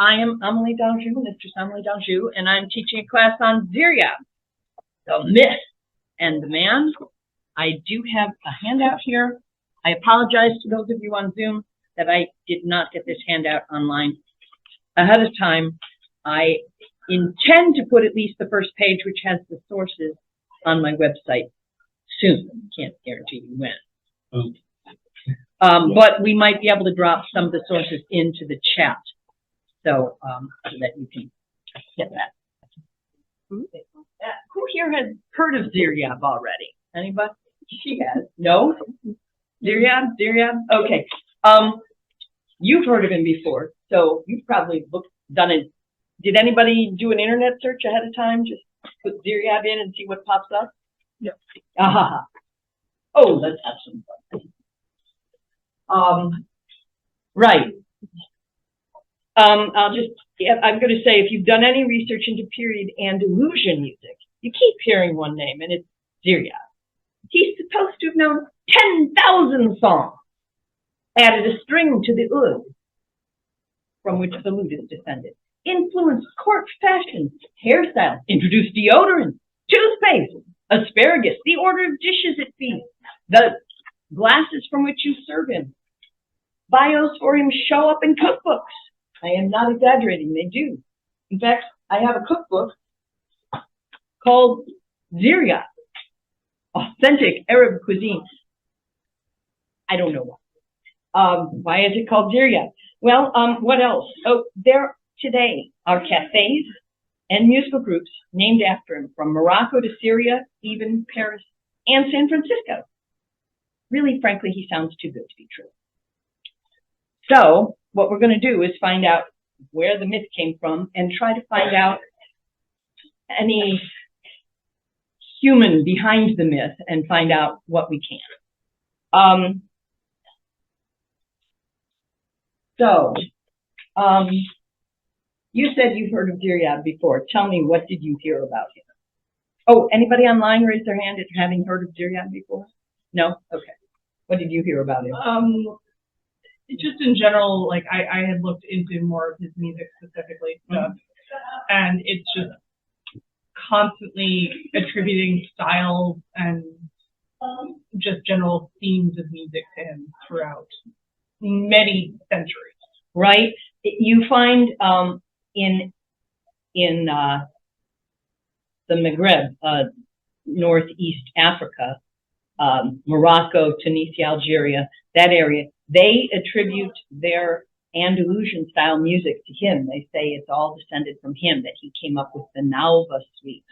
I am Amelie d'Anjou, Mistress Amelie d'Anjou, and I'm teaching a class on Ziryab, the myth and the man. I do have a handout here. I apologize to those of you on Zoom that I did not get this handout online ahead of time. I intend to put at least the first page, which has the sources, on my website soon. Can't guarantee you when. But we might be able to drop some of the sources into the chat, so that you can get that. Who here has heard of Ziryab already? Anybody? She has. No? Ziryab? Okay. You've heard of him before, so you've probably done it. Did anybody do an internet search ahead of time? Just put Ziryab in and see what pops up? No. Oh, let's have some fun. Right. I'm going to say, if you've done any research into period Andalusian music, you keep hearing one name, and it's Ziryab. He's supposed to have known 10,000 songs, added a string to the oud, from which the lute is descended, influenced court fashion, hairstyles, introduced deodorant, toothpaste, asparagus, the order of dishes at feasts, the glasses from which you serve him. Bios for him show up in cookbooks. I am not exaggerating, they do. In fact, I have a cookbook called Ziryab, Authentic Arab Cuisine. I don't know why. Why is it called Ziryab? Well, what else? Oh, there today are cafes and musical groups named after him, from Morocco to Syria, even Paris and San Francisco. Really, frankly, he sounds too good to be true. So what we're going to do is find out where the myth came from and try to find out any human behind the myth and find out what we can. You said you've heard of Ziryab before. Tell me, what did you hear about him? Oh, anybody online raise their hand if having heard of Ziryab before? No? Okay. What did you hear about him? Just in general, like I had looked into more of his music specifically stuff, and it's just constantly attributing styles and just general themes of music to him throughout many centuries. Right? You find in the Maghreb, Northeast Africa, Morocco, Tunisia, Algeria, that area, they attribute their Andalusian style music to him. They say it's all descended from him, that he came up with the Nalva suite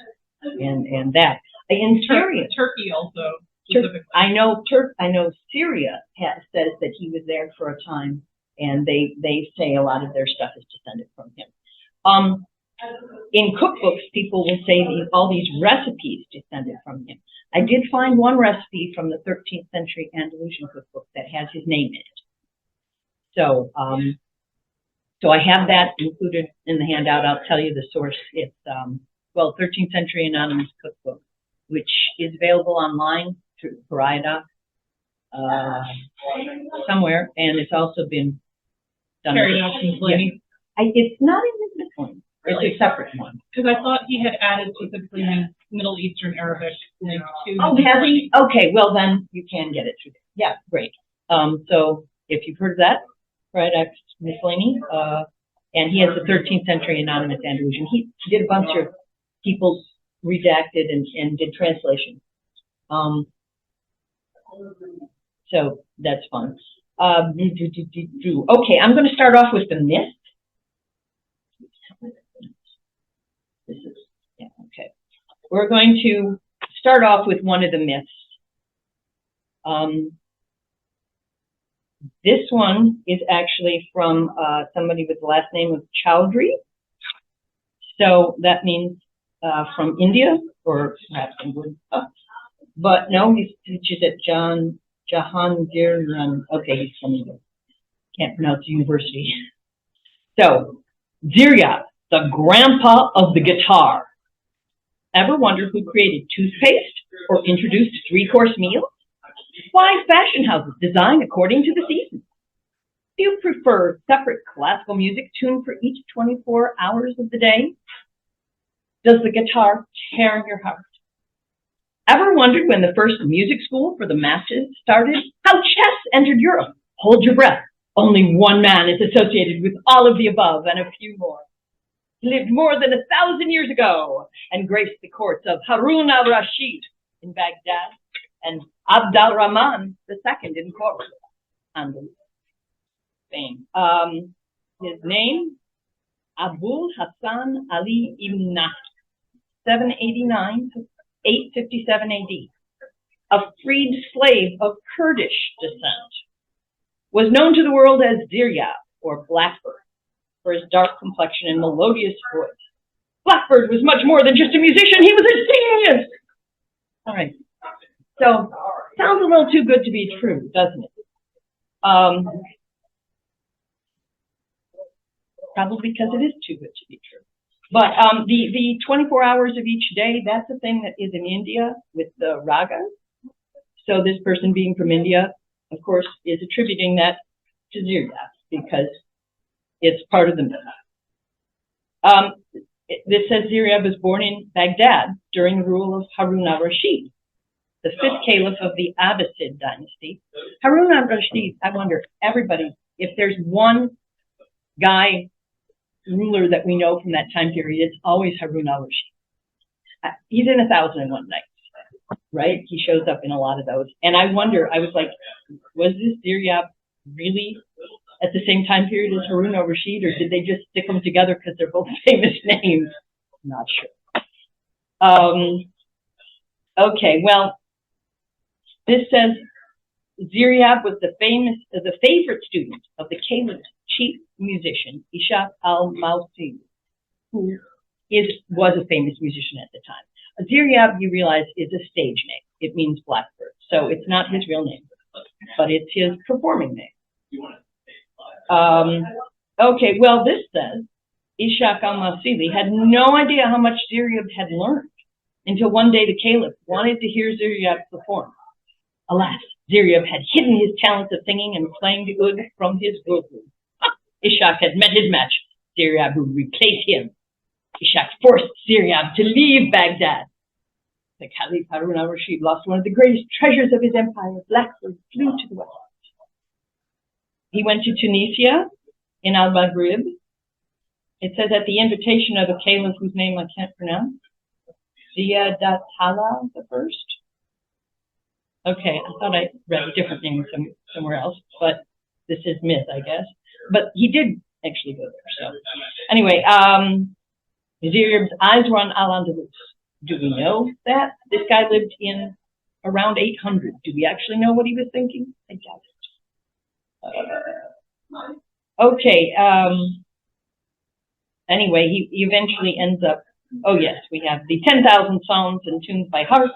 and that. In Syria, Turkey also. I know Syria says that he was there for a time, and they say a lot of their stuff is descended from him. In cookbooks, people will say all these recipes descended from him. I did find one recipe from the 13th century Andalusian cookbook that has his name in it. So, so I have that included in the handout. I'll tell you the source. It's 13th century anonymous cookbook, which is available online through Creative somewhere, and it's also been done. It's not in his miscellaneous. Really? It's a separate one. Because I thought he had added specifically Middle Eastern Arabic to. Oh, has he? Okay, well then you can get it through there. Yeah, great. So if you've heard of that, right, miscellany, and he has the 13th century anonymous Andalusian. He did a bunch of people redacted and did translation. So that's fun. Okay, I'm going to start off with the myth. Okay. We're going to start off with one of the myths. This one is actually from somebody with the last name of Chowdhury. So that means from India, or perhaps England. But no, he teaches at Jahangir. Okay, he's from India. Can't pronounce the university. So, Ziryab, the grandpa of the guitar. Ever wonder who created toothpaste or introduced three-course meals? Why fashion houses design according to the season? Do you prefer separate classical music tuned for each 24 hours of the day? Does the guitar tear your heart? Ever wondered when the first music school for the masses started? How chess entered Europe? Hold your breath. Only one man is associated with all of the above and a few more. He lived more than 1,000 years ago and graced the courts of Harun al-Rashid in Baghdad and Abd al-Rahman II in Cordoba, Andalusian, Spain. His name, Abul Hassan Ali ibn Nasr, 789 to 857 AD, a freed slave of Kurdish descent, was known to the world as Ziryab, or Blackbird, for his dark complexion and melodious voice. Blackbird was much more than just a musician, he was a genius! All right, so sounds a little too good to be true, doesn't it? Probably because it is too good to be true. But the 24 hours of each day, that's a thing that is in India with the ragas. So this person being from India, of course, is attributing that to Ziryab because it's part of the myth. This says Ziryab was born in Baghdad during the rule of Harun al-Rashid, the 5th caliph of the Abbasid dynasty. Harun al-Rashid, I wonder, everybody, if there's one guy ruler that we know from that time period, it's always Harun al-Rashid. He's in 1001 Nights, right? He shows up in a lot of those. And I wonder, I was like, was this Ziryab really at the same time period as Harun al-Rashid, or did they just stick them together because they're both famous names? I'm not sure. Okay, well, this says Ziryab was the favorite student of the caliph's chief musician, Ishaq al-Mawsi, who was a famous musician at the time. Ziryab, you realize, is a stage name. It means blackbird. So it's not his real name, but it's his performing name. Okay, well, this says Ishaq al-Mawsi had no idea how much Ziryab had learned until one day the caliph wanted to hear Ziryab perform. Alas, Ziryab had hidden his talents of singing and playing the oud from his guru. Ishaq had met his match. Ziryab would replace him. Ishaq forced Ziryab to leave Baghdad. The Caliph Harun al-Rashid lost one of the greatest treasures of his empire. Blackbird flew to the west. He went to Tunisia in al-Maghrib. It says at the invitation of a caliph whose name I can't pronounce, Ziryab the first. Okay, I thought I read a different name somewhere else, but this is myth, I guess. But he did actually go there. So anyway, Ziryab's eyes were on Al-Andalus. Do we know that? This guy lived in around 800. Do we actually know what he was thinking? I doubt it. Okay. Anyway, he eventually ends up, oh yes, we have the 10,000 songs and tunes by heart.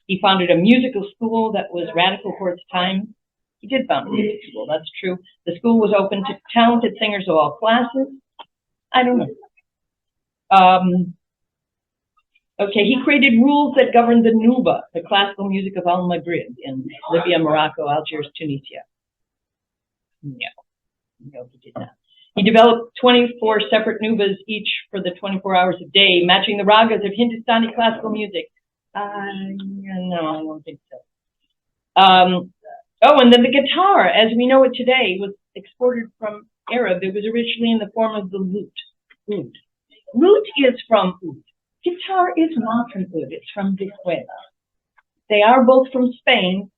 He founded a musical school that was radical for its time. He did found a music school, that's true. The school was open to talented singers of all classes. I don't know. Okay, he created rules that governed the Nuba, the classical music of Al-Maghrib in Libya, Morocco, Algiers, Tunisia. No, he did not. He developed 24 separate Nubas, each for the 24 hours a day, matching the ragas of Hindustani classical music. No, I don't think so. Oh, and then the guitar, as we know it today, was exported from Arab. It was originally in the form of the lute. Lute is from oud. Guitar is not from oud. It's from vihuela. They are both from Spain.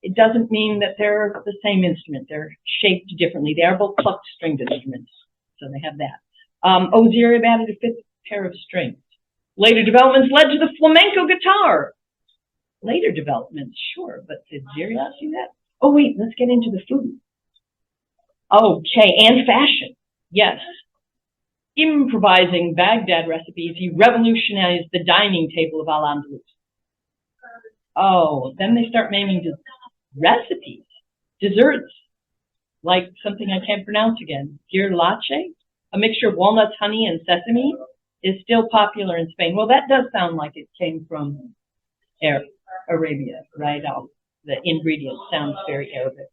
It doesn't mean that they're the same instrument. They're shaped differently. They are both plucked stringed instruments, so they have that. Ziryab added a 5th pair of strings. Later developments led to the flamenco guitar. Later developments, sure, but did Ziryab see that? Oh, wait, let's get into the food. Okay, and fashion, yes. Improvising Baghdad recipes, he revolutionized the dining table of Al-Andalus. Oh, then they start naming recipes, desserts, like something I can't pronounce again, girlache, a mixture of walnuts, honey, and sesame, is still popular in Spain. Well, that does sound like it came from Arabia, right? The ingredient sounds very Arabic.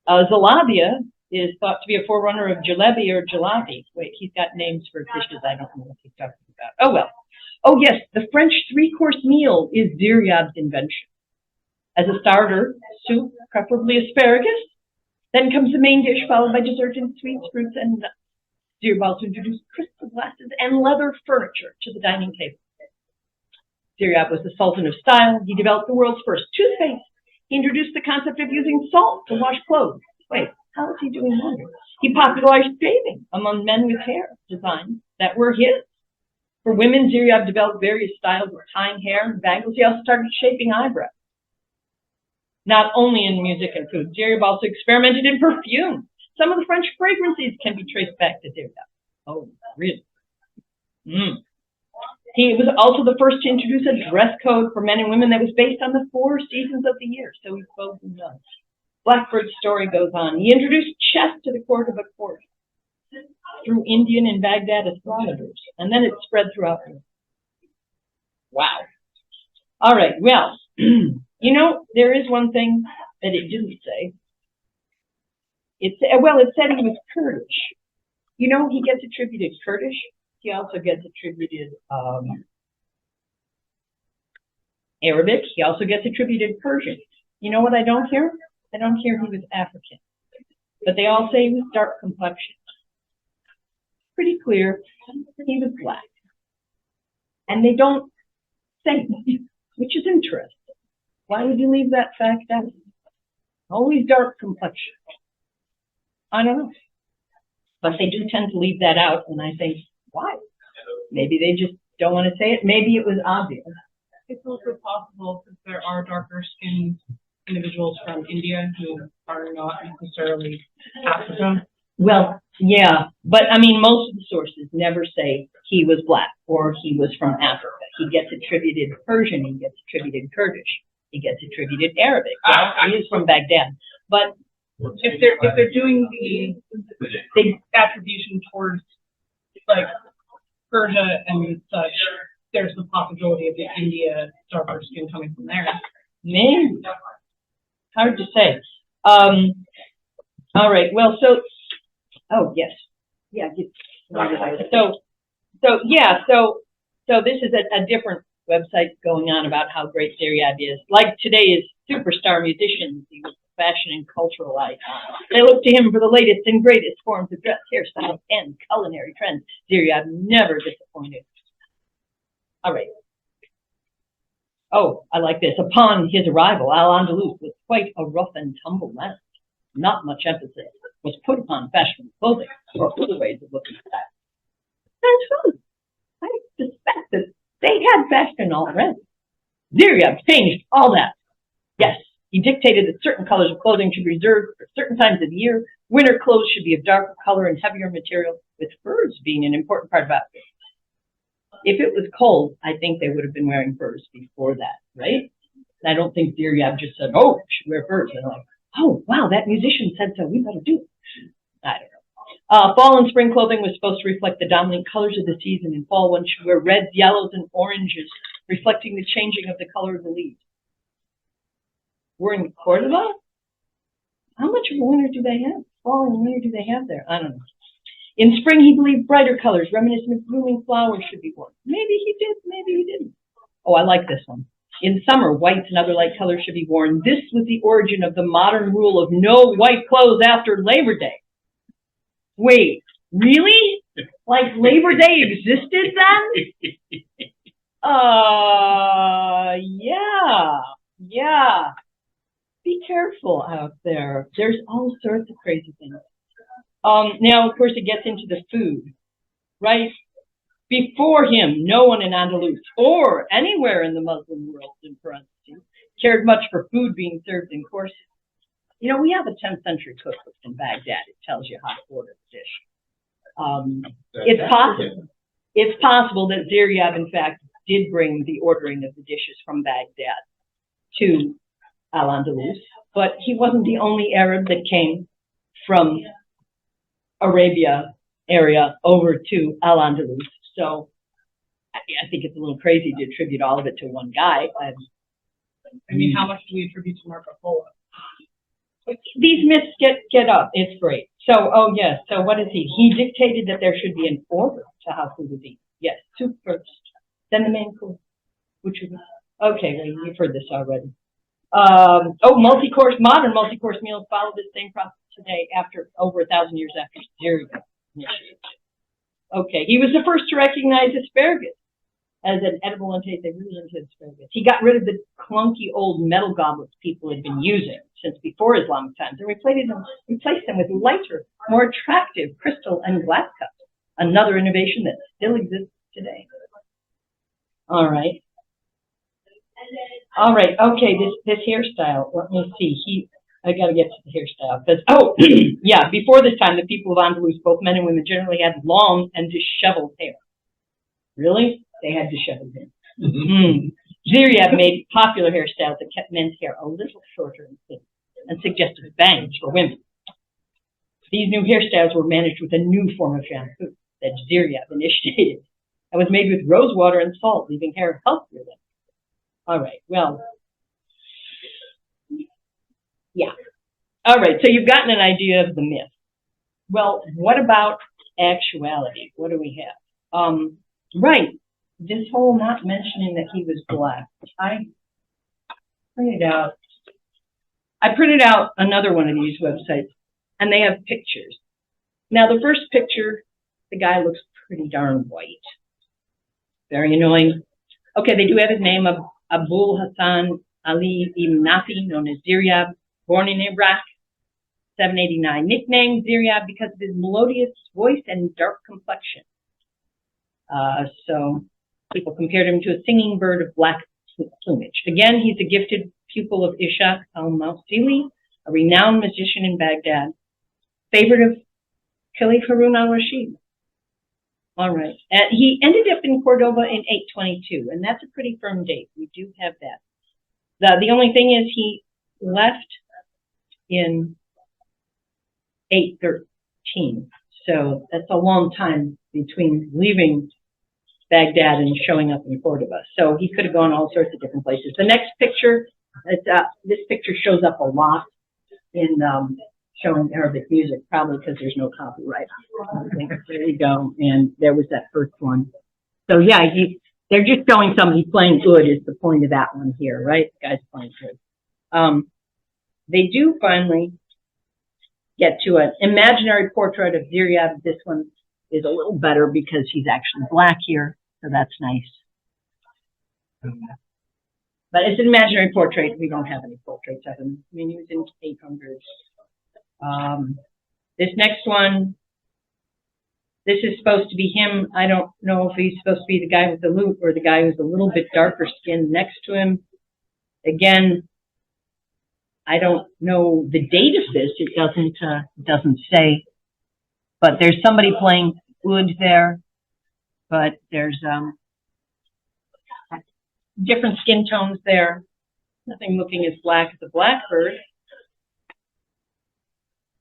Zalabia is thought to be a forerunner of jalebi or jalabi. Wait, he's got names for dishes I don't know what he's talking about. Oh, well. Oh, yes, the French three-course meal is Ziryab's invention. As a starter, soup, preferably asparagus. Then comes the main dish, followed by dessert and sweets, fruits, and nuts. Ziryab also introduced crystal glasses and leather furniture to the dining table. Ziryab was the Sultan of Style. He developed the world's first toothpaste. He introduced the concept of using salt to wash clothes. Wait, how is he doing that? He popularized shaving among men with hair designs that were his. For women, Ziryab developed various styles of tying hair and bangles. He also started shaping eyebrows. Not only in music and food, Ziryab also experimented in perfume. Some of the French fragrances can be traced back to Ziryab. Oh, really? He was also the first to introduce a dress code for men and women that was based on the 4 seasons of the year. So he's both and none. Blackbird's story goes on. He introduced chess to the court of a court through Indian and Baghdad astrologers, and then it spread throughout Europe. Wow. All right, well, you know, there is one thing that it didn't say. It said he was Kurdish. You know, he gets attributed Kurdish. He also gets attributed Arabic. He also gets attributed Persian. You know what I don't hear? I don't hear he was African. But they all say he was dark complexion. Pretty clear he was black. And they don't say, which is interesting. Why would you leave that fact out? Always dark complexion. I don't know. But they do tend to leave that out, and I think, why? Maybe they just don't want to say it. Maybe it was obvious. It's also possible because there are darker skinned individuals from India who are not necessarily African. Well, yeah, but I mean, most of the sources never say he was black or he was from Africa. He gets attributed Persian, he gets attributed Kurdish, he gets attributed Arabic. Well, he is from Baghdad. But if they're doing the attribution towards like Persia and such, there's the possibility of the India darker skin coming from there. Maybe. Hard to say. All right. Well, so, oh yes, yeah. So this is a different website going on about how great Ziryab is. Like today's superstar musicians, he was a fashion and cultural icon. They look to him for the latest and greatest forms of dress, hairstyles, and culinary trends. Ziryab never disappointed. All right. Oh, I like this. Upon his arrival, Al-Andalus was quite a rough and tumble land. Not much emphasis was put upon fashionable clothing or other ways of looking at that. That's fun. I suspect that they had fashion already. Ziryab changed all that. Yes, he dictated that certain colors of clothing should be reserved for certain times of the year. Winter clothes should be of darker color and heavier material, with furs being an important part of outfits. If it was cold, I think they would have been wearing furs before that, right? I don't think Ziryab just said, oh, we should wear furs. They're like, oh, wow, that musician said so, we better do it. I don't know. Fall and spring clothing was supposed to reflect the dominant colors of the season. In fall, one should wear reds, yellows, and oranges, reflecting the changing of the color of the leaves. We're in Cordoba? How much of a winter do they have? Fall and winter do they have there? I don't know. In spring, he believed brighter colors, reminiscent of blooming flowers, should be worn. Maybe he did, maybe he didn't. Oh, I like this one. In summer, whites and other light colors should be worn. This was the origin of the modern rule of no white clothes after Labor Day. Wait, really? Like Labor Day existed then? Yeah. Be careful out there. There's all sorts of crazy things. Now, of course, it gets into the food, right? Before him, no one in Andalus or anywhere in the Muslim world, in parentheses, cared much for food being served in courses. You know, we have a 10th century cookbook in Baghdad. It tells you how to order the dish. It's possible that Ziryab, in fact, did bring the ordering of the dishes from Baghdad to Al-Andalus, but he wasn't the only Arab that came from Arabia area over to Al-Andalus. So I think it's a little crazy to attribute all of it to one guy. I mean, how much do we attribute to Marco Polo? These myths get up. It's great. So, oh yes. So what is he? He dictated that there should be an order to how food is eaten. Yes, soup first, then the main course. Which is okay. Well, you've heard this already. Modern multi-course meals follow the same process today after over 1,000 years after Ziryab initiated. Okay, he was the first to recognize asparagus as an edible intake. They really into asparagus. He got rid of the clunky old metal goblets people had been using since before Islamic times and replaced them with lighter, more attractive crystal and glass cups. Another innovation that still exists today. All right. All right. Okay. This hairstyle. Let me see. I got to get to the hairstyle because yeah. Before this time, the people of Andalus, both men and women, generally had long and disheveled hair. Really? They had disheveled hair. Ziryab made popular hairstyles that kept men's hair a little shorter and thin, and suggested bangs for women. These new hairstyles were managed with a new form of shampoo that Ziryab initiated, and was made with rose water and salt, leaving hair healthier than. All right, well, yeah. All right, so you've gotten an idea of the myth. Well, what about actuality? What do we have? Right, this whole not mentioning that he was black. I printed out another one of these websites, and they have pictures. Now, the first picture, the guy looks pretty darn white. Very annoying. Okay, they do have his name of Abul Hassan Ali ibn Nafi, known as Ziryab, born in Iraq, 789. Nicknamed Ziryab because of his melodious voice and dark complexion. So people compared him to a singing bird of black plumage. Again, he's a gifted pupil of Ishaq al-Mawsili, a renowned musician in Baghdad, favorite of Caliph Harun al-Rashid. All right. He ended up in Cordoba in 822, and that's a pretty firm date. We do have that. The only thing is he left in 813, so that's a long time between leaving Baghdad and showing up in Cordoba. So he could have gone all sorts of different places. The next picture, this picture shows up a lot in showing Arabic music, probably because there's no copyright. There you go, and there was that first one. So yeah, they're just showing somebody playing good is the point of that one here, right? The guy's playing good. They do finally get to an imaginary portrait of Ziryab. This one is a little better because he's actually black here, so that's nice. But it's an imaginary portrait. We don't have any portraits of him. I mean, he was in 800s. This next one, this is supposed to be him. I don't know if he's supposed to be the guy with the lute or the guy who's a little bit darker skinned next to him. Again, I don't know the date of this. It doesn't say. But there's somebody playing oud there. But there's different skin tones there. Nothing looking as black as a blackbird.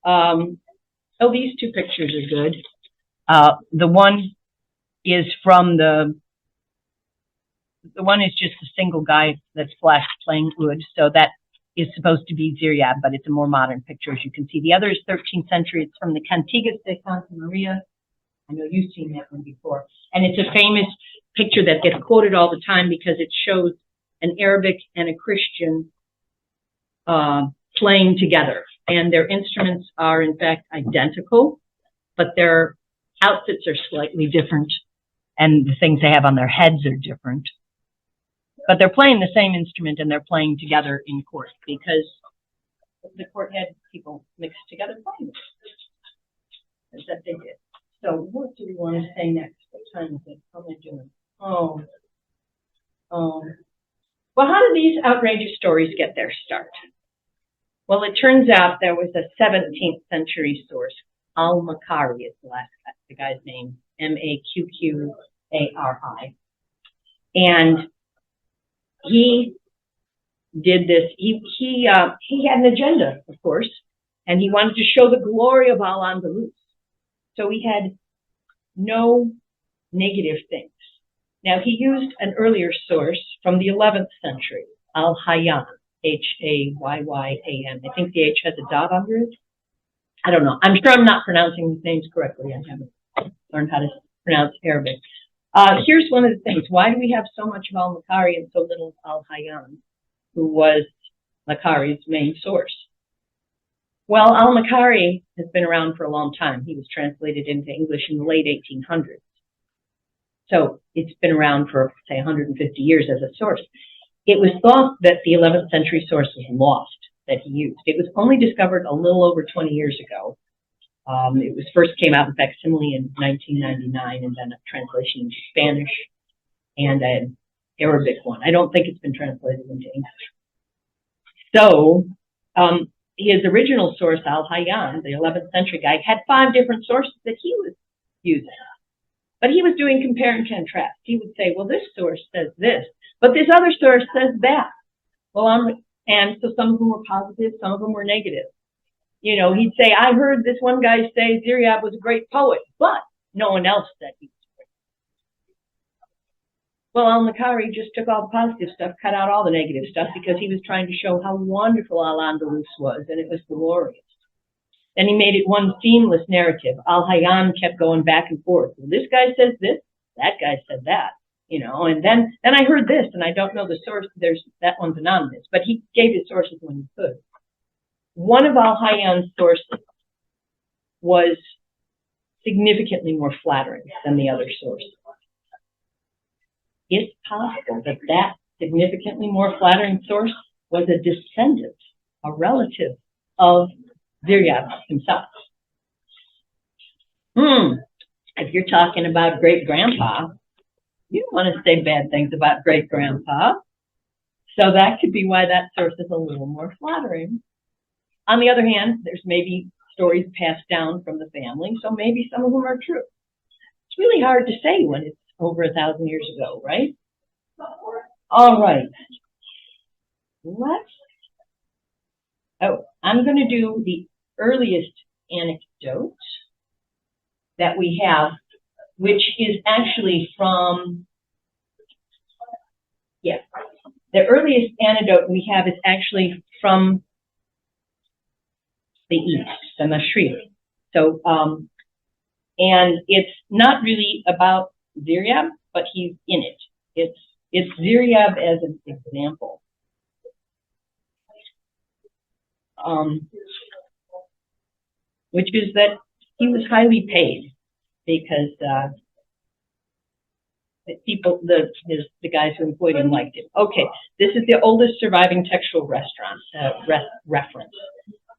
Oh, these two pictures are good. The one is from the one is just a single guy that's black playing oud, so that is supposed to be Ziryab, but it's a more modern picture, as you can see. The other is 13th century. It's from the Cantigas de Santa Maria. I know you've seen that one before. And it's a famous picture that gets quoted all the time because it shows an Arabic and a Christian playing together. And their instruments are, in fact, identical, but their outfits are slightly different, and the things they have on their heads are different. But they're playing the same instrument, and they're playing together in court, because the court had people mixed together playing it. That's what they did. So what do we want to say next? What time is it? How am I doing? Well, how did these outrageous stories get their start? Well, it turns out there was a 17th century source. Al-Makari is the guy's name, Maqqari. And he did this. He had an agenda, of course, and he wanted to show the glory of Al-Andalus. So he had no negative things. Now, he used an earlier source from the 11th century, Al-Hayyan, Hayyan. I think the H has a dot under it. I don't know. I'm sure I'm not pronouncing these names correctly. I haven't learned how to pronounce Arabic. Here's one of the things. Why do we have so much of al-Makari and so little of al-Hayyan, who was Makari's main source? Well, al-Makari has been around for a long time. He was translated into English in the late 1800s. So it's been around for, say, 150 years as a source. It was thought that the 11th century source was lost, that he used. It was only discovered a little over 20 years ago. It was first came out in facsimile in 1999, and then a translation into Spanish and an Arabic one. I don't think it's been translated into English. So his original source, Al-Hayyan, the 11th century guy, had 5 different sources that he was using. But he was doing compare and contrast. He would say, well, this source says this, but this other source says that. Well, and so some of them were positive, some of them were negative. You know, he'd say, I heard this one guy say Ziryab was a great poet, but no one else said he was great. Well, al-Makari just took all the positive stuff, cut out all the negative stuff, because he was trying to show how wonderful Al-Andalus was, and it was glorious. Then he made it one seamless narrative. Al-Hayyan kept going back and forth. Well, this guy says this, that guy said that, you know, and then I heard this, and I don't know the source. That one's anonymous, but he gave his sources when he could. One of Al-Hayyan's sources was significantly more flattering than the other source. It's possible that that significantly more flattering source was a descendant, a relative of Ziryab himself. If you're talking about great-grandpa, you don't want to say bad things about great-grandpa. So that could be why that source is a little more flattering. On the other hand, there's maybe stories passed down from the family, so maybe some of them are true. It's really hard to say when it's over 1,000 years ago, right? All right. I'm going to do the earliest anecdote that we have, which is actually from, the earliest anecdote we have is actually from the East, the Mashriq. So, and it's not really about Ziryab, but he's in it. It's Ziryab as an example. Which is that he was highly paid because the guys who employed him liked him. Okay, this is the oldest surviving textual reference.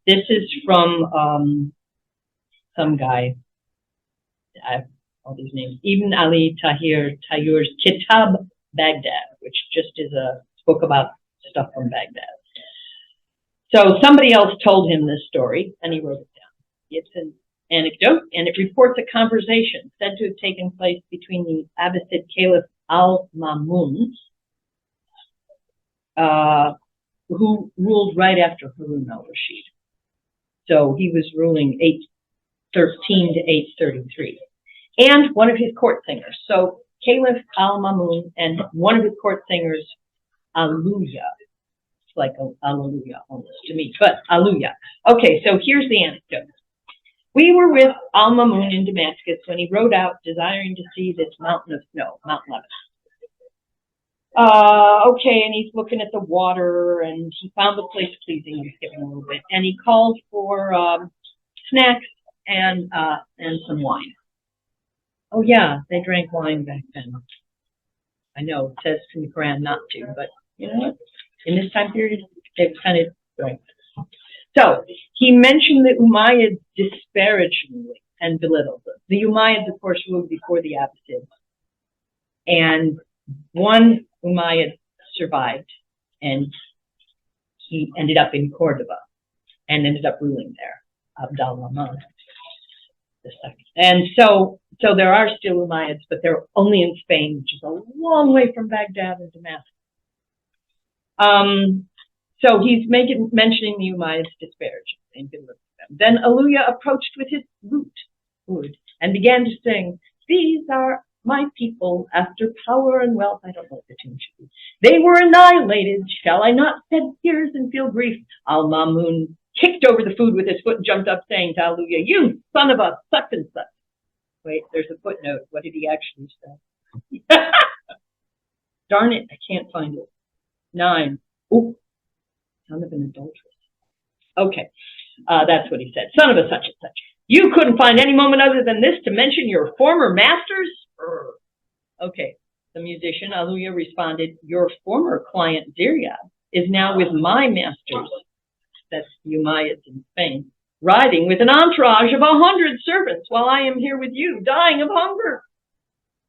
This is from some guy. I have all these names. Ibn Ali Tayyur's Kitab Baghdad, which just is a book about stuff from Baghdad. So somebody else told him this story, and he wrote it down. It's an anecdote, and it reports a conversation said to have taken place between the Abbasid Caliph al-Mamun, who ruled right after Harun al-Rashid. So he was ruling 813 to 833. And one of his court singers. So Caliph al-Mamun and one of his court singers, Aluya. It's like Alleluia almost to me, but Aluya. Okay, so here's the anecdote. We were with al-Mamun in Damascus when he rode out desiring to see this mountain of snow, Mount Lebanon. Okay, and he's looking at the water, and he found the place pleasing. I'm skipping a little bit, and he called for snacks and some wine. Oh yeah, they drank wine back then. I know it says in the Quran not to, but you know what? In this time period, they kind of drank. So he mentioned the Umayyads disparagingly and belittled them. The Umayyads, of course, ruled before the Abbasids, and one Umayyad survived, and he ended up in Cordoba and ended up ruling there, Abd-al-Rahman II. And so there are still Umayyads, but they're only in Spain, which is a long way from Baghdad and Damascus. So he's mentioning the Umayyads disparagingly and belittling them. Then Aluya approached with his lute and began to sing, "These are my people, after power and wealth, I don't know what the tune should be, they were annihilated. Shall I not shed tears and feel grief? Al-Mamun kicked over the food with his foot and jumped up, saying to Aluya, you son of a such and such. Wait, there's a footnote. What did he actually say? Darn it, I can't find it. 9. Oh, son of an adulteress. Okay, that's what he said. Son of a such and such. You couldn't find any moment other than this to mention your former masters? Okay, the musician, Aluya, responded, your former client, Ziryab, is now with my masters, that's the Umayyads in Spain, riding with an entourage of 100 servants while I am here with you, dying of hunger.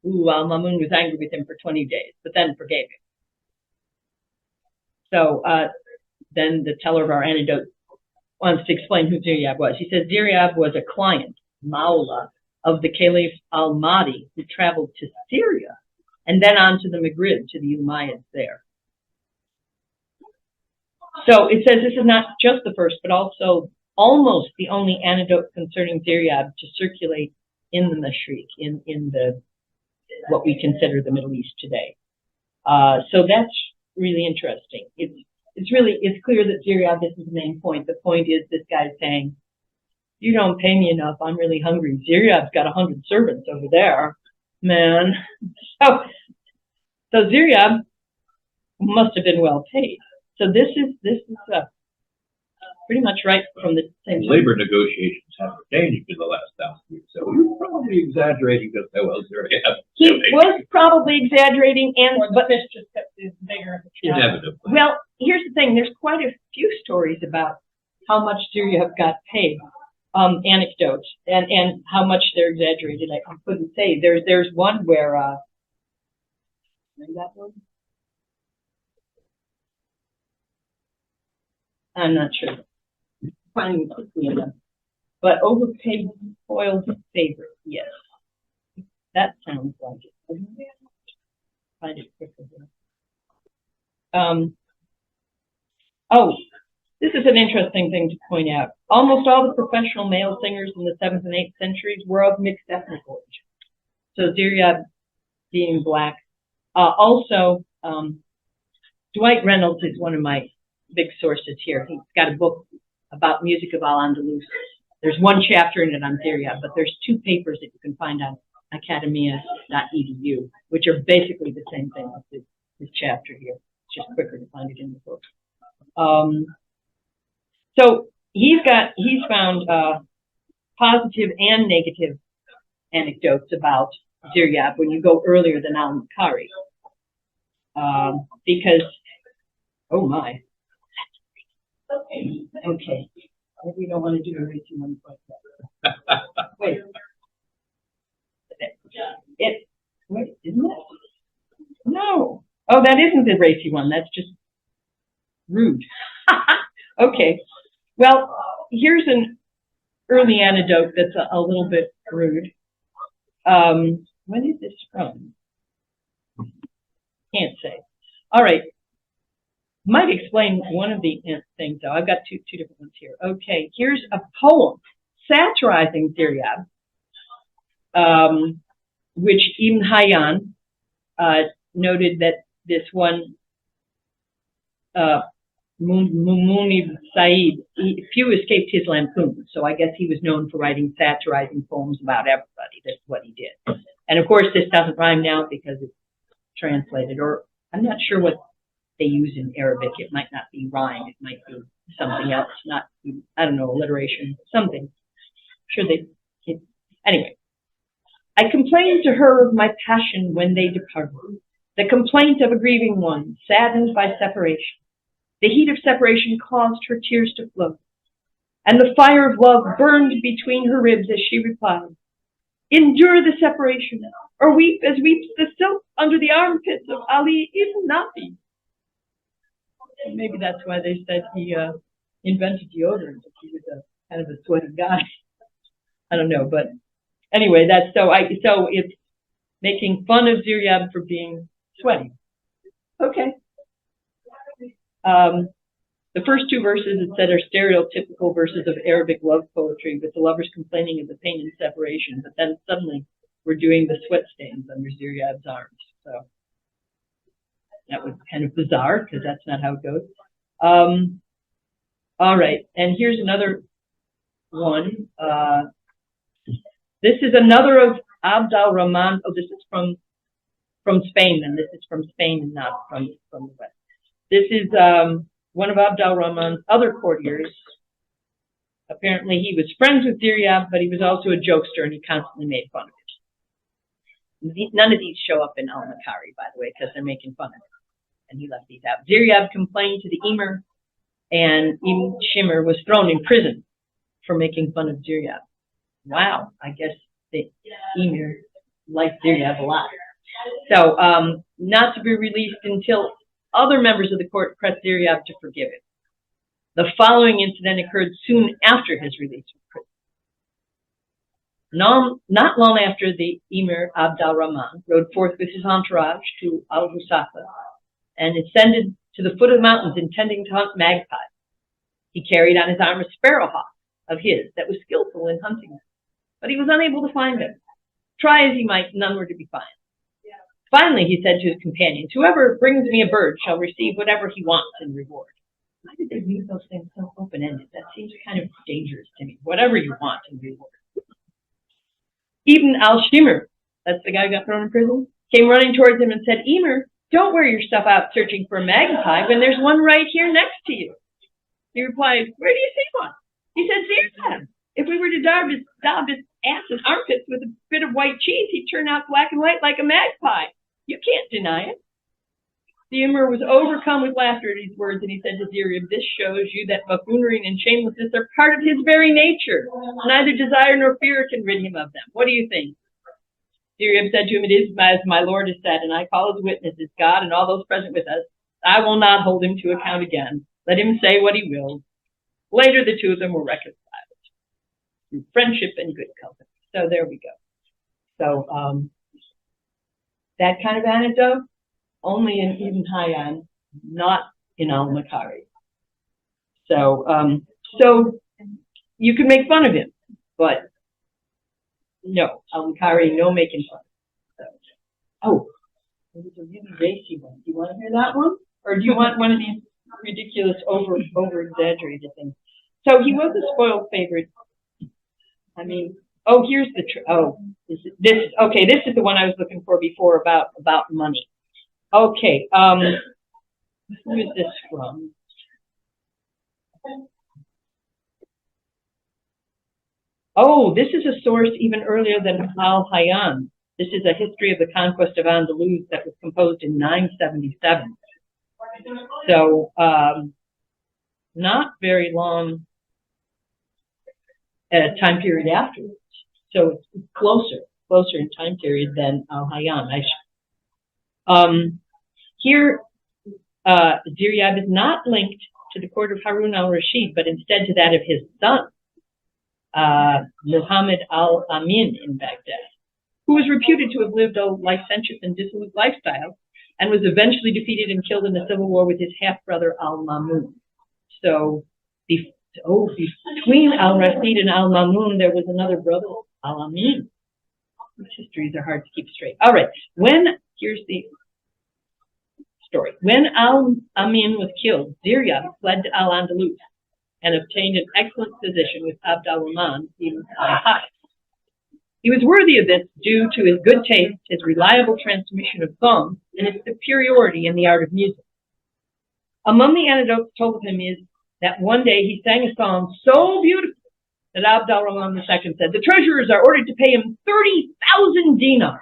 Ooh, Al-Mamun was angry with him for 20 days, but then forgave him. So then the teller of our anecdote wants to explain who Ziryab was. He says Ziryab was a client, Maula, of the Caliph al-Mahdi, who traveled to Syria and then on to the Maghrib, to the Umayyads there. So it says this is not just the first, but also almost the only anecdote concerning Ziryab to circulate in the Mashriq, in the what we consider the Middle East today. So that's really interesting. It's clear that Ziryab, this is the main point. The point is this guy's saying, you don't pay me enough, I'm really hungry. Ziryab's got 100 servants over there, man. So Ziryab must have been well paid. So this is pretty much right from the same time. Labor negotiations have changed in the last 1,000 years, so you're probably exaggerating just how well Ziryab. He was probably exaggerating, But the fish just kept his bigger. Inevitably. Well, here's the thing. There's quite a few stories about how much Ziryab got paid, anecdotes, and how much they're exaggerated. I couldn't say. There's one where, remember that one? I'm not sure. Finding quickly enough. But overpaid spoiled favorite, yes. That sounds like it. Find it quickly here. Oh, this is an interesting thing to point out. Almost all the professional male singers in the 7th and 8th centuries were of mixed ethnic origin. So Ziryab being black. Also, Dwight Reynolds is one of my big sources here. He's got a book about music of Al-Andalus. There's one chapter in it on Ziryab, but there's 2 papers that you can find on academia.edu, which are basically the same thing as this chapter here. It's just quicker to find it in the book. So he's found positive and negative anecdotes about Ziryab when you go earlier than al-Makari. Because, oh my. Okay. We don't want to do a racy one like that. Wait. Wait, isn't it? No. Oh, that isn't the racy one. That's just rude. Okay. Well, here's an early anecdote that's a little bit rude. When is this from? Can't say. All right. Might explain one of the things, though. I've got two different ones here. Okay, here's a poem satirizing Ziryab, which Ibn Hayyan noted that this one, Munib Said, few escaped his lampoons, so I guess he was known for writing satirizing poems about everybody. That's what he did. And of course, this doesn't rhyme now because it's translated, or I'm not sure what they use in Arabic. It might not be rhyme. It might be something else, not, I don't know, alliteration, something. Anyway. I complained to her of my passion when they departed, the complaint of a grieving one, saddened by separation. The heat of separation caused her tears to flow, and the fire of love burned between her ribs as she replied, endure the separation, or weep as weeps the silk under the armpits of Ali ibn Nafi. Maybe that's why they said he invented deodorant. He was a kind of a sweaty guy. I don't know, but anyway, so it's making fun of Ziryab for being sweaty. Okay. The first 2 verses, it said, are stereotypical verses of Arabic love poetry, with the lovers complaining of the pain and separation. But then suddenly, were doing the sweat stains under Ziryab's arms. So that was kind of bizarre because that's not how it goes. All right, and here's another one. This is another of Abd al-Rahman. Oh, this is from Spain, and this is from Spain and not from the West. This is one of Abd al-Rahman's other courtiers. Apparently, he was friends with Ziryab, but he was also a jokester, and he constantly made fun of it. None of these show up in al-Makari, by the way, because they're making fun of it, and he left these out. Ziryab complained to the emir, and Ibn Shimr was thrown in prison for making fun of Ziryab. Wow, I guess the emir liked Ziryab a lot. So, not to be released until other members of the court pressed Ziryab to forgive him. The following incident occurred soon after his release from prison. Not long after, the emir Abd al-Rahman rode forth with his entourage to al-Husafa and ascended to the foot of the mountains intending to hunt magpies. He carried on his arm a sparrowhawk of his that was skillful in hunting them, but he was unable to find them. Try as he might, none were to be found. Finally, he said to his companions, "Whoever brings me a bird shall receive whatever he wants in reward." Why did they leave those things so open-ended? That seems kind of dangerous to me. Whatever you want in reward. Ibn al-Shimr, that's the guy who got thrown in prison, came running towards him and said, "Emir, don't wear your stuff out searching for a magpie when there's one right here next to you." He replied, "Where do you see one?" He said, "Ziryab. If we were to daub his ass and armpits with a bit of white cheese, he'd turn out black and white like a magpie. You can't deny it." The emir was overcome with laughter at these words, and he said to Ziryab, "This shows you that buffoonery and shamelessness are part of his very nature. Neither desire nor fear can rid him of them. What do you think?" Ziryab said to him, "It is as my lord has said, and I call as witnesses God and all those present with us. I will not hold him to account again. Let him say what he will." Later, the two of them were reconciled through friendship and good company. So there we go. So that kind of anecdote, only in Ibn Hayyan, not in al-Makari. So, so you can make fun of him, but no, al-Makari, no making fun. So, oh, it was a really racy one. Do you want to hear that one? Or do you want one of these ridiculous, over-exaggerated things? So he was a spoiled favorite. I mean, oh, here's the, this is the one I was looking for before about money. Okay, who is this from? Oh, this is a source even earlier than Al-Hayyan. This is a history of the conquest of Andalus that was composed in 977. So, not very long time period afterwards. So it's closer in time period than Al-Hayyan. Here, Ziryab is not linked to the court of Harun al-Rashid, but instead to that of his son, Muhammad al-Amin in Baghdad, who was reputed to have lived a licentious and dissolute lifestyle and was eventually defeated and killed in a civil war with his half-brother al-Mamun. So, between al-Rashid and al-Mamun, there was another brother, al-Amin. These histories are hard to keep straight. All right, here's the story. When al-Amin was killed, Ziryab fled to al-Andalus and obtained an excellent position with Abd al-Rahman ibn al-Hajj. He was worthy of this due to his good taste, his reliable transmission of songs, and his superiority in the art of music. Among the anecdotes told of him is that one day he sang a song so beautiful that Abd al-Rahman II said, "The treasurers are ordered to pay him 30,000 dinars.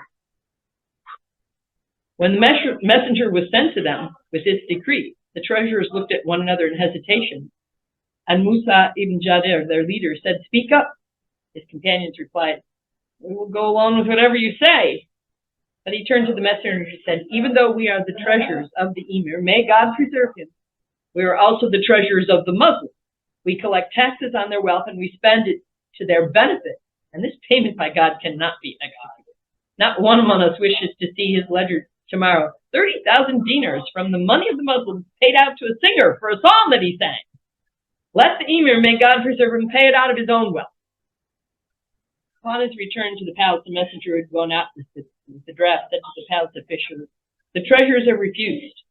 When the messenger was sent to them with this decree, the treasurers looked at one another in hesitation, and Musa ibn Jadir, their leader, said, "Speak up." His companions replied, "We will go along with whatever you say." But he turned to the messenger and said, "Even though we are the treasurers of the emir, may God preserve him, we are also the treasurers of the Muslims. We collect taxes on their wealth and we spend it to their benefit, and this payment by God cannot be executed. Not one among us wishes to see his ledger tomorrow 30,000 dinars from the money of the Muslims paid out to a singer for a song that he sang. Let the emir, may God preserve him, pay it out of his own wealth." Upon his return to the palace, the messenger who had gone out with the draft said to the palace official, "The treasures are refused."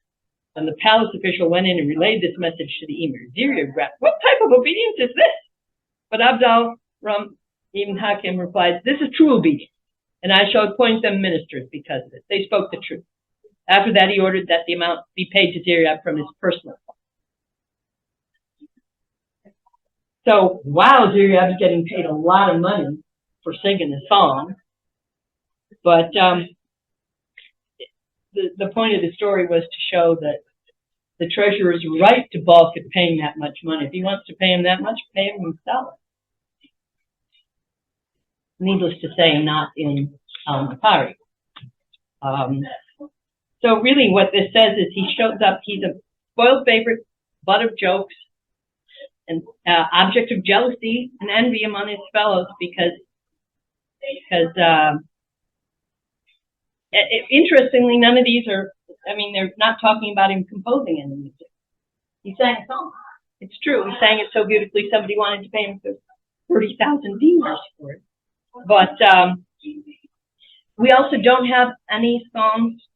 And the palace official went in and relayed this message to the emir. Ziryab rapped, "What type of obedience is this?" But Abdal-Rum ibn Hakim replied, "This is true obedience, and I shall appoint them ministers because of it." They spoke the truth. After that, he ordered that the amount be paid to Ziryab from his personal fund. So, wow, Ziryab is getting paid a lot of money for singing the song. But the point of the story was to show that the treasurer's right to balk at paying that much money. If he wants to pay him that much, pay him himself. Needless to say, not in al-Makari. So really what this says is he shows up, he's a spoiled favorite, butt of jokes, and object of jealousy and envy among his fellows because interestingly, none of these are, I mean, they're not talking about him composing any music. He sang a song. It's true. He sang it so beautifully, somebody wanted to pay him 30,000 dinars for it. But we also don't have any songs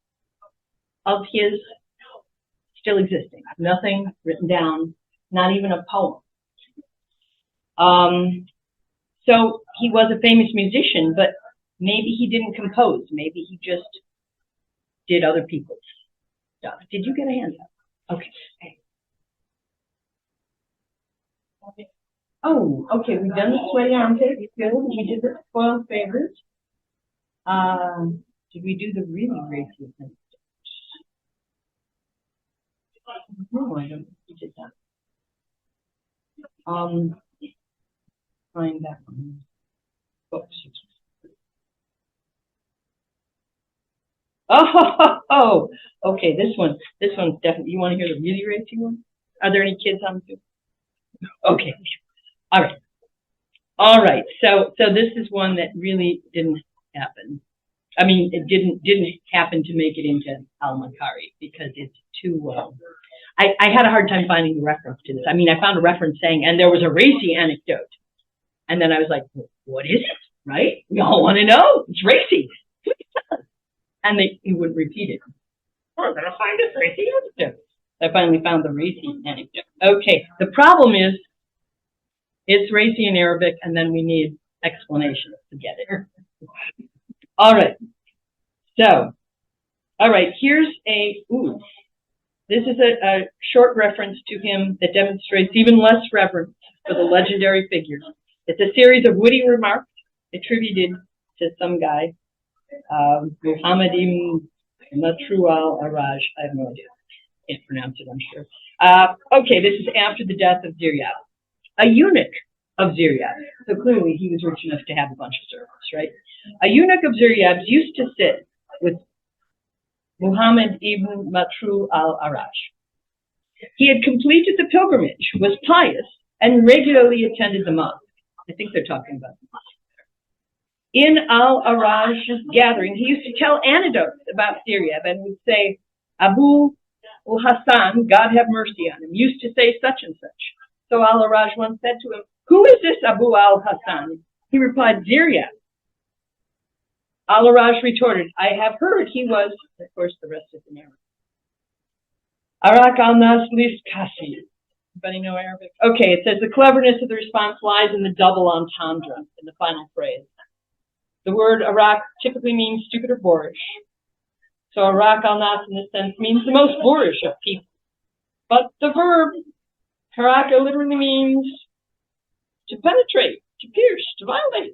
of his still existing. Nothing written down, not even a poem. So he was a famous musician, but maybe he didn't compose. Maybe he just did other people's stuff. Did you get a hand up? Okay. Oh, okay. We've done the sweaty armpit. Good. We did the spoiled favors. Did we do the really racy thing? No, I don't think we did that. Find that one. Oops. Oh, okay. This one's definitely. You want to hear the really racy one? Are there any kids on too? Okay. All right. So this is one that really didn't happen. I mean, it didn't happen to make it into al-Makari because it's too. I had a hard time finding the reference to this. I mean, I found a reference saying, and there was a racy anecdote, and then I was like, what is it? Right? We all want to know. It's racy. And he would repeat it. We're going to find this racy anecdote. I finally found the racy anecdote. Okay, the problem is it's racy in Arabic, and then we need explanations to get it. All right. So, all right, here's this is a short reference to him that demonstrates even less reverence for the legendary figure. It's a series of witty remarks attributed to some guy, Muhammad ibn Matru al-Araj. I have no idea. Can't pronounce it, I'm sure. Okay, this is after the death of Ziryab. A eunuch of Ziryab. So clearly he was rich enough to have a bunch of servants, right? A eunuch of Ziryab's used to sit with Muhammad ibn Matru al-Araj. He had completed the pilgrimage, was pious, and regularly attended the mosque. I think they're talking about the mosque. In al-Araj's gathering, he used to tell anecdotes about Ziryab and would say, Abu al-Hassan, God have mercy on him, used to say such and such. So al-Araj once said to him, who is this Abu al-Hassan? He replied, Ziryab. Al-Araj retorted, I have heard he was, of course, the rest is in Arabic. Arak al-Nas lis kasi. Anybody know Arabic? Okay, it says the cleverness of the response lies in the double entendre in the final phrase. The word Arak typically means stupid or boorish. So Arak al-Nas in this sense means the most boorish of people. But the verb Haraka literally means to penetrate, to pierce, to violate.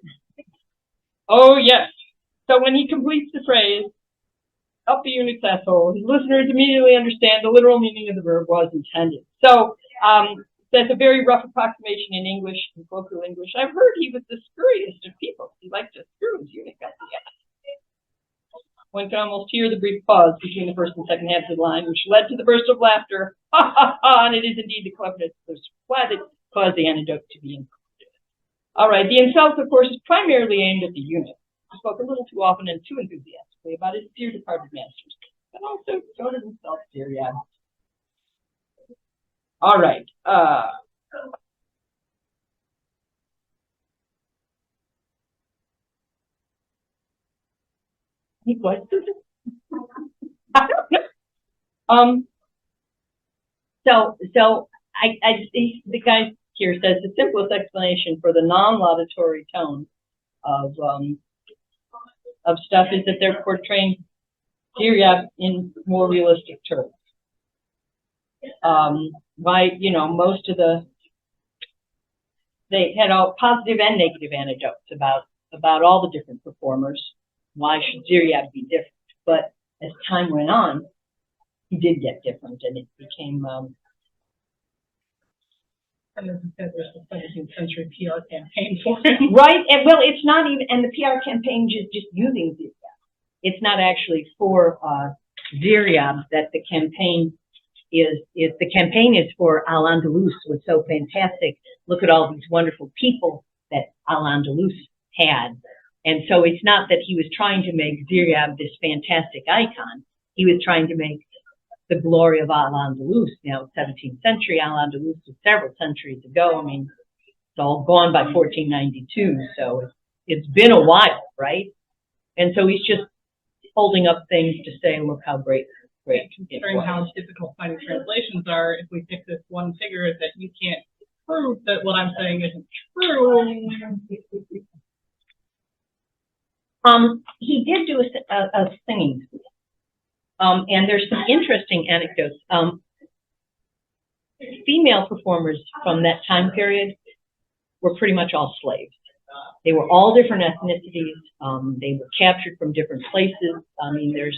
Oh, yes. So when he completes the phrase, up the eunuch's asshole, his listeners immediately understand the literal meaning of the verb was intended. So that's a very rough approximation in English, in colloquial English. I've heard he was the screwiest of people. He liked to screw his eunuch up the ass. One can almost hear the brief pause between the first and second halves of the line, which led to the burst of laughter. Ha ha ha! And it is indeed the cleverness of why that caused the anecdote to be included. All right, the insult, of course, is primarily aimed at the eunuch, who spoke a little too often and too enthusiastically about his dear departed masters, but also showed himself Ziryab. All right. He was. I don't know. So the guy here says the simplest explanation for the non-laudatory tone of stuff is that they're portraying Ziryab in more realistic terms. Most of they had all positive and negative anecdotes about all the different performers. Why should Ziryab be different? But as time went on, he did get different, and it became. And as I said, there's the 17th century PR campaign for him. Right, and well, it's not even, and the PR campaign is just using Ziryab. It's not actually for Ziryab that the campaign is the campaign is for Al-Andalus was so fantastic. Look at all these wonderful people that Al-Andalus had. And so it's not that he was trying to make Ziryab this fantastic icon. He was trying to make the glory of Al-Andalus. 17th century, Al-Andalus was several centuries ago. I mean, it's all gone by 1492, so it's been a while, right? And so he's just holding up things to say, look how great Considering how difficult finding translations are, if we pick this one figure that you can't prove that what I'm saying isn't true. He did do a singing school. And there's some interesting anecdotes. Female performers from that time period were pretty much all slaves. They were all different ethnicities. They were captured from different places. I mean, there's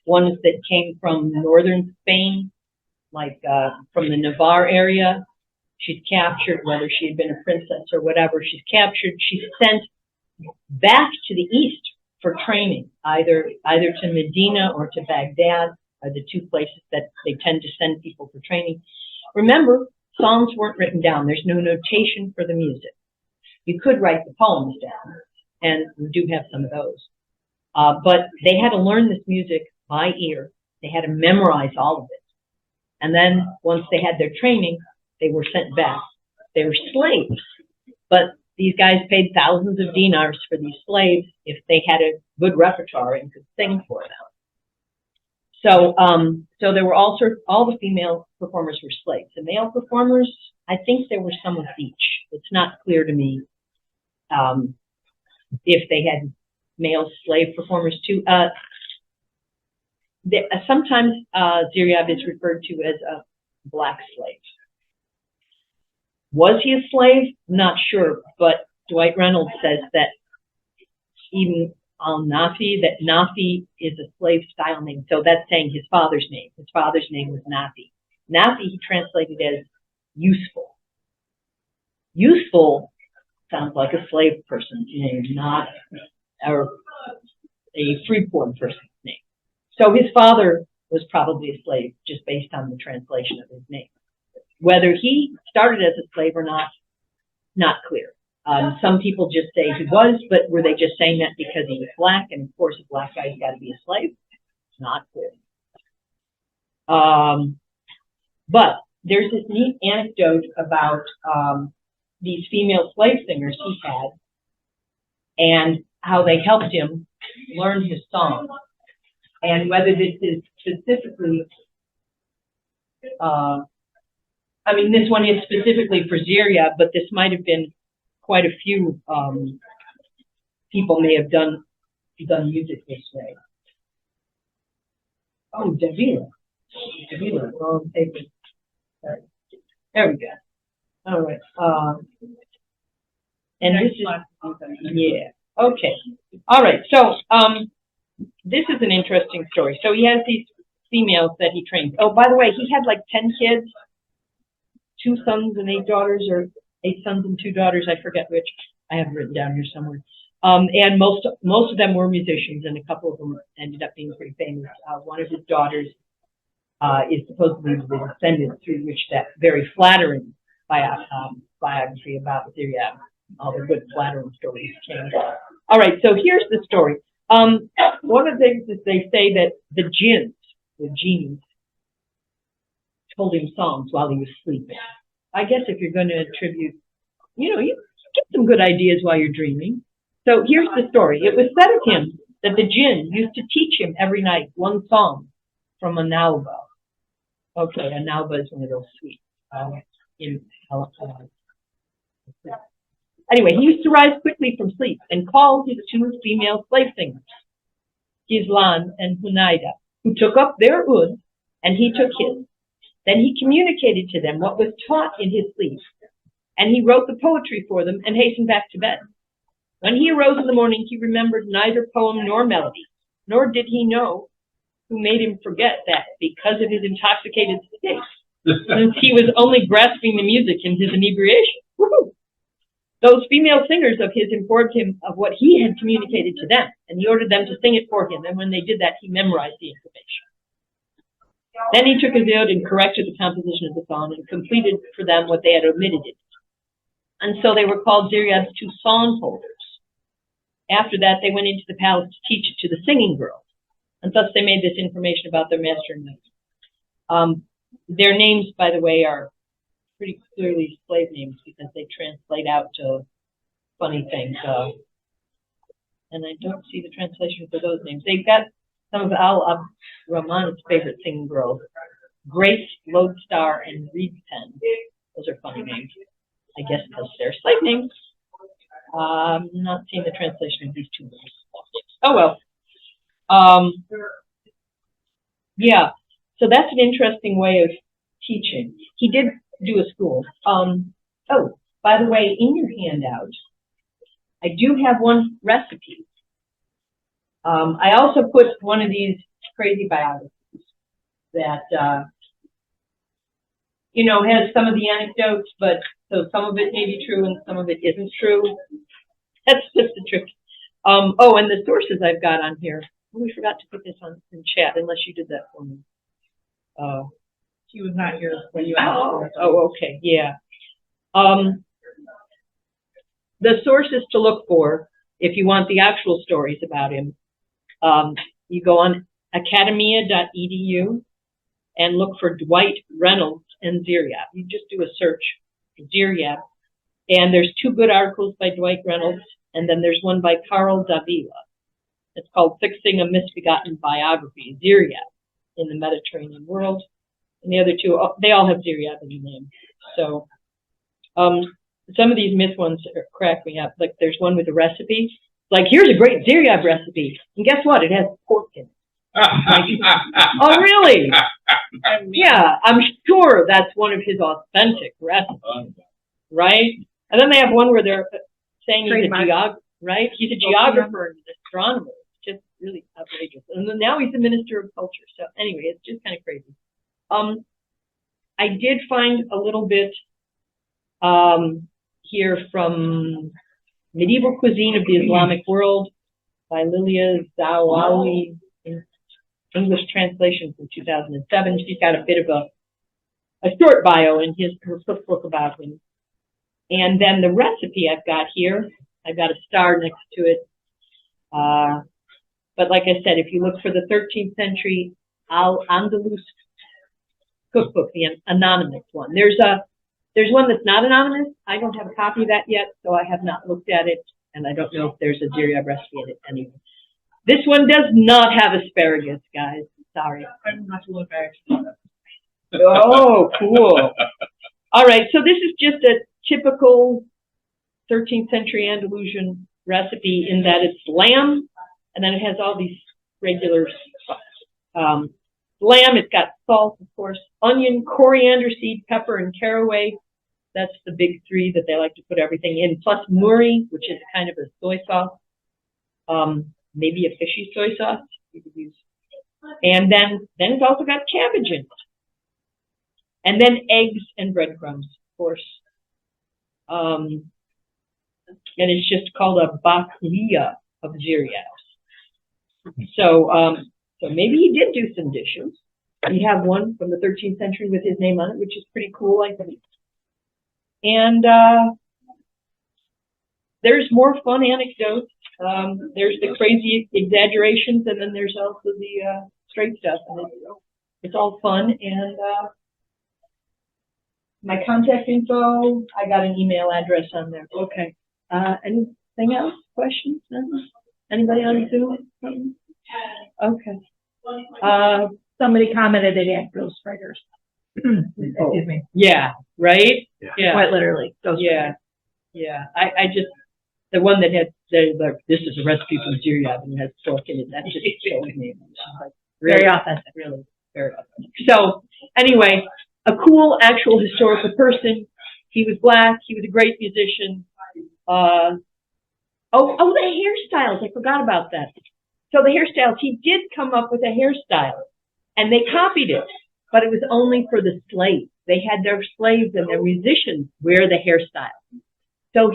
ones that came from northern Spain, like from the Navarre area. She's captured, whether she had been a princess or whatever. She's captured. She's sent back to the east for training, either to Medina or to Baghdad are the two places that they tend to send people for training. Remember, songs weren't written down. There's no notation for the music. You could write the poems down, and we do have some of those. But they had to learn this music by ear. They had to memorize all of it. And then once they had their training, they were sent back. They were slaves, but these guys paid thousands of dinars for these slaves if they had a good repertoire and could sing for them. So there were all the female performers were slaves. The male performers, I think there were some of each. It's not clear to me if they had male slave performers too. Sometimes Ziryab is referred to as a black slave. Was he a slave? Not sure, but Dwight Reynolds says that even al-Nafi, that Nafi is a slave style name. So that's saying his father's name. His father's name was Nafi. Nafi he translated as useful. Useful sounds like a slave person's name, not a freeborn person's name. So his father was probably a slave just based on the translation of his name. Whether he started as a slave or not clear. Some people just say he was, but were they just saying that because he was black? And of course, a black guy's got to be a slave. Not clear. But there's this neat anecdote about these female slave singers he had and how they helped him learn his songs. And whether this is specifically, this one is specifically for Ziryab, but this might have been quite a few people may have done music this way. Oh, Davila, wrong paper. There we go. All right. And this is, yeah, okay. All right, so this is an interesting story. So he has these females that he trained. Oh, by the way, he had like 10 kids, 2 sons and 8 daughters, or 8 sons and 2 daughters, I forget which. I have it written down here somewhere. And most of them were musicians, and a couple of them ended up being pretty famous. One of his daughters is supposedly the descendant through which that very flattering biography about Ziryab, all the good flattering stories came. All right, so here's the story. One of the things is they say that the jinns, the genies, told him songs while he was sleeping. I guess if you're going to attribute, you get some good ideas while you're dreaming. So here's the story. It was said of him that the jinn used to teach him every night one song from a nauba. Okay, a nauba is one of those sweets. Anyway, he used to rise quickly from sleep and call his two female slave singers, Gizlan and Hunaida, who took up their oud and he took his. Then he communicated to them what was taught in his sleep, and he wrote the poetry for them and hastened back to bed. When he arose in the morning, he remembered neither poem nor melody, nor did he know who made him forget that because of his intoxicated state, since he was only grasping the music in his inebriation. Woohoo! Those female singers of his informed him of what he had communicated to them, and he ordered them to sing it for him, and when they did that, he memorized the information. Then he took his oud and corrected the composition of the song and completed for them what they had omitted in it. And so they were called Ziryab's two song holders. After that, they went into the palace to teach it to the singing girls, and thus they made this information about their master and maid. Their names, by the way, are pretty clearly slave names because they translate out to funny things. And I don't see the translation for those names. They've got some of Al-Rahman's favorite singing girls, Grace, Lodestar, and Reed Pen. Those are funny names, I guess, because they're slave names. I'm not seeing the translation of these two names. Oh, well. Yeah, so that's an interesting way of teaching. He did do a school. Oh, by the way, in your handout, I do have one recipe. I also put one of these crazy biographies that, you know, has some of the anecdotes, but so some of it may be true and some of it isn't true. That's just the trick. Oh, and the sources I've got on here. Oh, we forgot to put this on in chat, unless you did that for me. He was not here when you asked. Oh, okay, yeah. The sources to look for, if you want the actual stories about him, you go on academia.edu and look for Dwight Reynolds and Ziryab. You just do a search for Ziryab, and there's two good articles by Dwight Reynolds, and then there's one by Carl Davila. It's called Fixing a Misbegotten Biography, Ziryab in the Mediterranean World. And the other two, they all have Ziryab in the name. So some of these myth ones crack me up. Like there's one with a recipe. Like, here's a great Ziryab recipe. And guess what? It has pork in it. Oh, really? Yeah, I'm sure that's one of his authentic recipes, right? And then they have one where they're saying he's a geographer, right? He's a geographer and an astronomer. It's just really outrageous. And then now he's the minister of culture. So anyway, it's just kind of crazy. I did find a little bit here from Medieval Cuisine of the Islamic World by Lilia Zawawi, in English translation from 2007. She's got a bit of a short bio in her cookbook about him. And then the recipe I've got here, I've got a star next to it. But like I said, if you look for the 13th century Al-Andalus cookbook, the anonymous one, there's one that's not anonymous. I don't have a copy of that yet, so I have not looked at it, and I don't know if there's a Ziryab recipe in it anyway. This one does not have asparagus, guys. Sorry. I don't have to look. I actually know that. Oh, cool. All right, so this is just a typical 13th century Andalusian recipe in that it's lamb, and then it has all these regular lamb. It's got salt, of course, onion, coriander seed, pepper, and caraway. That's the big three that they like to put everything in, plus muri, which is kind of a soy sauce, maybe a fishy soy sauce you could use. And then it's also got cabbage in it. And then eggs and breadcrumbs, of course. And it's just called a bakliya of Ziryab. So maybe he did do some dishes. We have one from the 13th century with his name on it, which is pretty cool, I think. And there's more fun anecdotes. There's the crazy exaggerations, and then there's also the straight stuff. And it's all fun. And my contact info, I got an email address on there. Okay. Anything else? Questions? Anybody on Zoom? Okay. Somebody commented they had ghostwriters. Excuse me. Yeah, right? Yeah. Quite literally. Yeah. Yeah. I just, the one that had, this is a recipe from Ziryab and it has pork in it, that just killed me. Like, really, Very authentic. really, very authentic. So, anyway, a cool actual historical person. He was black. He was a great musician. The hairstyles. I forgot about that. So the hairstyles, he did come up with a hairstyle and they copied it, but it was only for the slaves. They had their slaves and their musicians wear the hairstyle. So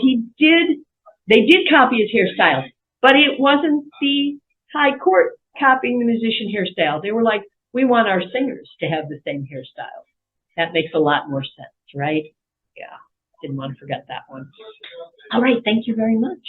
they did copy his hairstyle, but it wasn't the high court copying the musician hairstyle. They were like, we want our singers to have the same hairstyle. That makes a lot more sense, right? Yeah, didn't want to forget that one. All right, thank you very much.